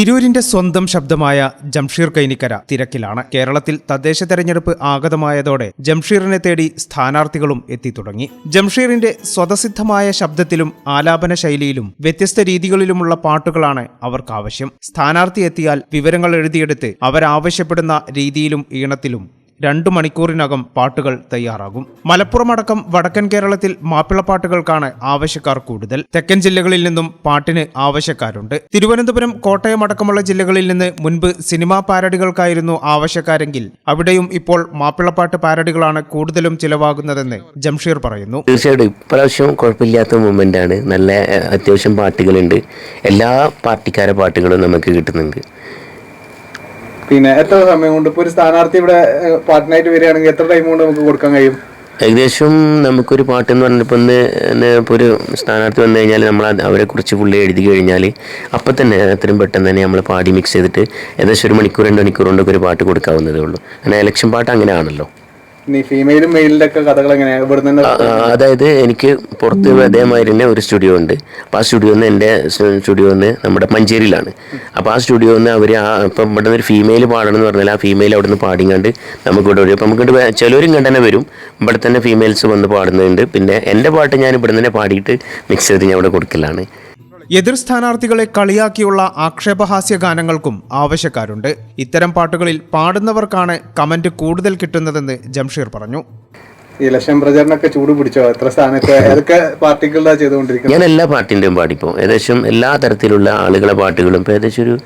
തിരൂരിന്റെ സ്വന്തം ശബ്ദമായ ജംഷീർ കൈനിക്കര തിരക്കിലാണ്. കേരളത്തിൽ തദ്ദേശ തെരഞ്ഞെടുപ്പ് ആഗതമായതോടെ ജംഷീറിനെ തേടി സ്ഥാനാർത്ഥികളും എത്തിത്തുടങ്ങി. ജംഷീറിന്റെ സ്വതസിദ്ധമായ ശബ്ദത്തിലും ആലാപന ശൈലിയിലും വ്യത്യസ്ത രീതികളിലുമുള്ള പാട്ടുകളാണ് അവർക്കാവശ്യം. സ്ഥാനാർത്ഥി എത്തിയാൽ വിവരങ്ങൾ എഴുതിയെടുത്ത് അവരാവശ്യപ്പെടുന്ന രീതിയിലും ഈണത്തിലും 2 മണിക്കൂറിനകം പാട്ടുകൾ തയ്യാറാകും. മലപ്പുറമടക്കം വടക്കൻ കേരളത്തിൽ മാപ്പിളപ്പാട്ടുകൾക്കാണ് ആവശ്യക്കാർ കൂടുതൽ. തെക്കൻ ജില്ലകളിൽ നിന്നും പാട്ടിന് ആവശ്യക്കാരുണ്ട്. തിരുവനന്തപുരം, കോട്ടയം അടക്കമുള്ള ജില്ലകളിൽ നിന്ന് മുൻപ് സിനിമാ പാരഡികൾക്കായിരുന്നു ആവശ്യക്കാരെങ്കിൽ അവിടെയും ഇപ്പോൾ മാപ്പിളപ്പാട്ട് പാരഡികളാണ് കൂടുതലും ചിലവാകുന്നതെന്ന് ജംഷീർ പറയുന്നു. തീർച്ചയായിട്ടും ഇപ്രാവശ്യം കുഴപ്പമില്ലാത്ത മൂവ്മെന്റ് ആണ്. നല്ല അത്യാവശ്യം പാട്ടുകളുണ്ട്. എല്ലാ പാർട്ടിക്കാരെ പാട്ടുകളും നമുക്ക് കിട്ടുന്നുണ്ട്. പിന്നെ എത്ര സമയം കൊണ്ട് ഇപ്പോൾ ഒരു സ്ഥാനാർത്ഥി ഇവിടെ പാട്ടിനായിട്ട് വരികയാണെങ്കിൽ എത്ര ടൈം കൊണ്ട് നമുക്ക് കൊടുക്കാൻ കഴിയും? ഏകദേശം നമുക്കൊരു പാട്ടെന്ന് പറഞ്ഞപ്പോൾ ഇപ്പോൾ ഒരു സ്ഥാനാർത്ഥി വന്നു കഴിഞ്ഞാൽ നമ്മൾ അവരെ കുറിച്ച് പുള്ളി എഴുതി കഴിഞ്ഞാൽ അപ്പം തന്നെ എത്രയും പെട്ടെന്ന് തന്നെ നമ്മൾ പാടി മിക്സ് ചെയ്തിട്ട് ഏകദേശം 1 മണിക്കൂർ 2 മണിക്കൂർ കൊണ്ടൊക്കെ ഒരു പാട്ട് കൊടുക്കാവുന്നതേ ഉള്ളൂ. അങ്ങനെ ഇലക്ഷൻ പാട്ട് അങ്ങനെയാണല്ലോ. ഫീമെയിലും മെയിലിന്റെ ഒക്കെ കഥകൾ എങ്ങനെയാണ് ഇവിടെ നിന്ന്? അതായത് എനിക്ക് പുറത്ത് അതേമാതിരി തന്നെ ഒരു സ്റ്റുഡിയോ ഉണ്ട്. അപ്പോൾ ആ സ്റ്റുഡിയോന്ന് എൻ്റെ സ്റ്റുഡിയോന്ന് നമ്മുടെ മഞ്ചേരിയിലാണ്. അപ്പോൾ ആ സ്റ്റുഡിയോന്ന് അവർ ഇപ്പം ഇവിടെ നിന്ന് ഒരു ഫീമെയിൽ പാടണം എന്ന് പറഞ്ഞാൽ ആ ഫീമെയിൽ അവിടെ നിന്ന് പാടിങ്ങാണ്ട് നമുക്ക് ഇവിടെ വരും. അപ്പം നമുക്ക് ചിലവരും കണ്ട് തന്നെ വരും. ഇവിടെ തന്നെ ഫീമെയിൽസ് വന്ന് പാടുന്നുണ്ട്. പിന്നെ എൻ്റെ പാട്ട് ഞാൻ ഇവിടെ തന്നെ പാടിയിട്ട് മിക്സ് ചെയ്ത് ഞാൻ ഇവിടെ കൊടുക്കലാണ്. എതിർ സ്ഥാനാർത്ഥികളെ കളിയാക്കിയുള്ള ആക്ഷേപഹാസ്യ ഗാനങ്ങൾക്കും ആവശ്യക്കാരുണ്ട്. ഇത്തരം പാട്ടുകളിൽ പാടുന്നവർക്കാണ് കമന്റ് കൂടുതൽ കിട്ടുന്നതെന്ന് ജംഷീർ പറഞ്ഞു. ഇലക്ഷൻ പ്രചരണമൊക്കെ ചൂട് പിടിച്ചോ? എത്ര സ്ഥാനത്ത് ഏതൊക്കെ പാർട്ടികളുടെ ചെയ്തുകൊണ്ടിരിക്കുന്നത്? ഞാൻ എല്ലാ പാട്ടിൻ്റെയും പാടിപ്പോൾ ഏകദേശം എല്ലാ തരത്തിലുള്ള ആളുകളെ പാട്ടുകളും ഇപ്പോൾ ഏകദേശം ഒരു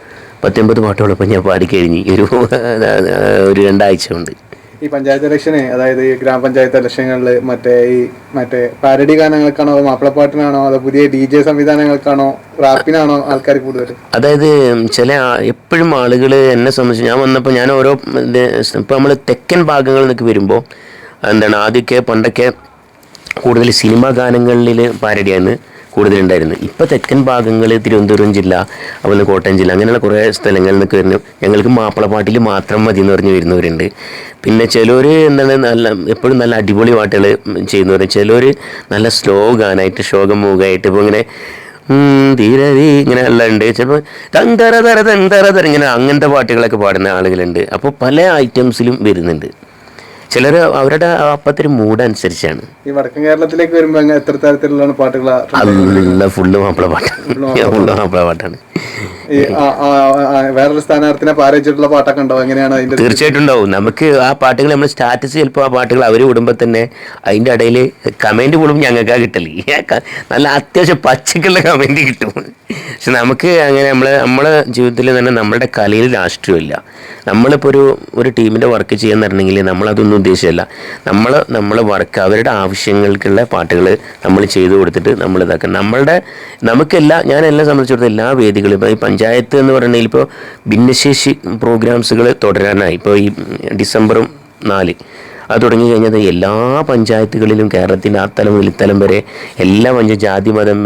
19 പാട്ടുകളൊപ്പം ഞാൻ പാടിക്കഴിഞ്ഞ് ഒരു 2 ആഴ്ച കൊണ്ട്. ഈ പഞ്ചായത്ത് ഇലക്ഷന്, അതായത് ഈ ഗ്രാമപഞ്ചായത്ത് ഇലക്ഷനുകളിൽ മറ്റേ പാരഡി ഗാനങ്ങൾക്കാണോ, മാപ്പിളപ്പാട്ടിനാണോ, അതോ പുതിയ DJ സംവിധാനങ്ങൾക്കാണോ, റാപ്പിനാണോ ആൾക്കാർ കൂടുതൽ? അതായത് ചില എപ്പോഴും ആളുകൾ എന്നെ സംബന്ധിച്ച് ഞാൻ വന്നപ്പോൾ ഞാൻ ഓരോ ഇപ്പോൾ നമ്മൾ തെക്കൻ ഭാഗങ്ങളിൽ നിന്നൊക്കെ വരുമ്പോൾ എന്താണ് ആദ്യമൊക്കെ പണ്ടൊക്കെ കൂടുതൽ സിനിമാ ഗാനങ്ങളിൽ പാരഡിയാണ് കൂടുതലുണ്ടായിരുന്നു. ഇപ്പോൾ തെക്കൻ ഭാഗങ്ങൾ തിരുവനന്തപുരം ജില്ല, അതുപോലെ കോട്ടയം ജില്ല, അങ്ങനെയുള്ള കുറേ സ്ഥലങ്ങളിൽ നിന്നൊക്കെ വരുന്നു. ഞങ്ങൾക്ക് മാപ്പിളപ്പാട്ടിൽ മാത്രം മതി എന്ന് പറഞ്ഞ് വരുന്നവരുണ്ട്. പിന്നെ ചിലർ എന്താണ് എപ്പോഴും നല്ല അടിപൊളി പാട്ടുകൾ ചെയ്യുന്നവർ, ചിലർ നല്ല സ്ലോ ഗാനായിട്ട് ശോകമൂഖമായിട്ട് ഇപ്പോൾ ഇങ്ങനെ തീരവി ഇങ്ങനെ എല്ലാം ഉണ്ട്. ചിലപ്പോൾ തന്തര ഇങ്ങനെ അങ്ങനത്തെ പാട്ടുകളൊക്കെ പാടുന്ന ആളുകളുണ്ട്. അപ്പോൾ പല ഐറ്റംസിലും വരുന്നുണ്ട്. ചിലർ അവരുടെ അപ്പത്തൊരു മൂഡ് അനുസരിച്ചാണ്. ഈ വടക്കൻ കേരളത്തിലേക്ക് വരുമ്പോൾ എത്ര തരത്തിലുള്ള പാട്ടുകൾ? ഫുള്ള് മാപ്പിള പാട്ടാണ്. വേറൊരു സ്ഥാനാർത്ഥിനെ പാരയിച്ചിട്ടുള്ള പാട്ടൊക്കെ ഉണ്ടാവും. എങ്ങനെയാണ് അതിന്റെ? തീർച്ചയായിട്ടും ഉണ്ടാവും. നമുക്ക് ആ പാട്ടുകൾ നമ്മൾ സ്റ്റാറ്റസ് ചിലപ്പോൾ ആ പാട്ടുകൾ അവർ വിടുമ്പോൾ തന്നെ അതിൻ്റെ ഇടയിൽ കമൻറ്റ് പോലും ഞങ്ങൾക്കാ കിട്ടല്. നല്ല അത്യാവശ്യം പച്ചക്കുള്ള കമൻറ്റ് കിട്ടും. പക്ഷെ നമുക്ക് അങ്ങനെ നമ്മളെ ജീവിതത്തിൽ തന്നെ നമ്മളുടെ കലയിൽ രാഷ്ട്രീയമില്ല. നമ്മളിപ്പോൾ ഒരു ടീമിൻ്റെ വർക്ക് ചെയ്യാൻ പറഞ്ഞെങ്കിൽ നമ്മളതൊന്നും ഉദ്ദേശിച്ചല്ല. നമ്മളെ വർക്ക് അവരുടെ ആവശ്യങ്ങൾക്കുള്ള പാട്ടുകൾ നമ്മൾ ചെയ്തു കൊടുത്തിട്ട് നമ്മൾ ഇതാക്കുക. ഞാൻ എന്നെ സംബന്ധിച്ചിടത്തോളം എല്ലാ വേദികളും ഇപ്പോൾ ഈ പഞ്ചായത്ത് എന്ന് പറഞ്ഞാൽ ഇപ്പോൾ ഭിന്നശേഷി പ്രോഗ്രാംസുകൾ തുടരാനായി. ഇപ്പോൾ ഈ December 4 അത് തുടങ്ങി കഴിഞ്ഞാൽ എല്ലാ പഞ്ചായത്തുകളിലും കേരളത്തിൻ്റെ ആ തലം ഇത്തലം വരെ എല്ലാ ജാതി മതം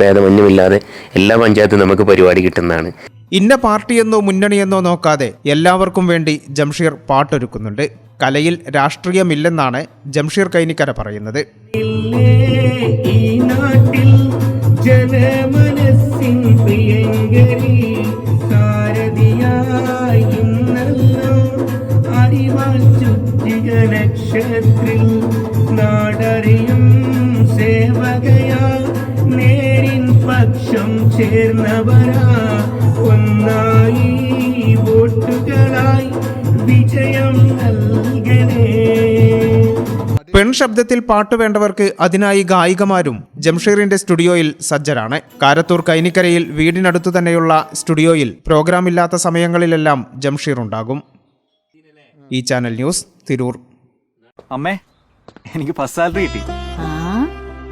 ഭേദമന്യമില്ലാതെ എല്ലാ പഞ്ചായത്തും നമുക്ക് പരിപാടി കിട്ടുന്നതാണ്. ഇന്ന പാർട്ടിയെന്നോ മുന്നണിയെന്നോ നോക്കാതെ എല്ലാവർക്കും വേണ്ടി ജംഷീർ പാട്ടൊരുക്കുന്നുണ്ട്. കലയിൽ രാഷ്ട്രീയമില്ലെന്നാണ് ജംഷീർ കൈനിക്കര പറയുന്നത്. നാടറിയും സേവകയാ നേരിൻ പക്ഷം ചേർന്നവരാ ഒന്നായി വോട്ടുകളായി വിജയം നൽകണേ. പെൺശബ്ദത്തിൽ പാട്ട് വേണ്ടവർക്ക് അതിനായി ഗായികമാരും ജംഷീറിന്റെ സ്റ്റുഡിയോയിൽ സജ്ജരാണ്. കാരത്തൂർ കൈനിക്കരയിൽ വീടിനടുത്തു തന്നെയുള്ള സ്റ്റുഡിയോയിൽ പ്രോഗ്രാമില്ലാത്ത സമയങ്ങളിലെല്ലാം ജംഷീർ ഉണ്ടാകും. ഈ ചാനൽ ന്യൂസ്, തിരൂർ. അമ്മേ, എനിക്ക് ഫസ്റ്റ് സാലറി കിട്ടി.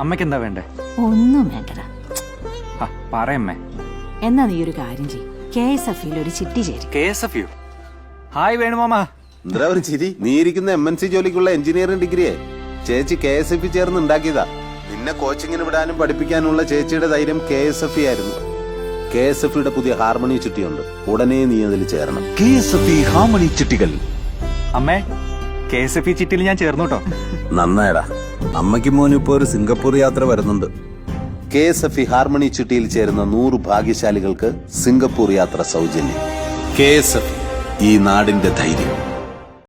അമ്മയ്ക്ക് എന്താ വേണ്ടേ? ഒന്നും വേണ്ടടാ. പറയമ്മേ. എന്നാ നീ ഒരു കാര്യം ചെയ്യും, KSF-ൽ ഒരു ചിട്ടി ചേരും. KSF-യോ? ഹായ് വേണുമാമ. എന്താ ഒരു ചിരി? നീ ഇരിക്കുന്ന MNC ജോലിക്കുള്ള എഞ്ചിനീയറിംഗ് ഡിഗ്രിയെ ചേച്ചി KSF ചേർന്ന് ഉണ്ടാക്കിയതാ. നിന്നെ കോച്ചിങ്ങിന് വിടാനും പഠിപ്പിക്കാനുള്ള ചേച്ചിയുടെ ധൈര്യം KSF ആയിരുന്നു. KSF-യുടെ പുതിയ ഹാർമണി ചിട്ടിയുണ്ട്, ഉടനെ നീ അതിൽ ചേരണം. KSF ഹാർമണി ചിട്ടികൾ. അമ്മേ, KSF ചിട്ടിയിൽ ഞാൻ ചേർന്നു കേട്ടോ. നന്നായടാ. അമ്മയ്ക്ക് മോനും ഇപ്പൊ ഒരു സിംഗപ്പൂർ യാത്ര വരുന്നുണ്ട്. KSFE ഹാർമണി ചിട്ടിയിൽ ചേരുന്ന 100 ഭാഗ്യശാലികൾക്ക് സിംഗപ്പൂർ യാത്ര സൗജന്യം. KSFE, ഈ നാടിന്റെ ധൈര്യം.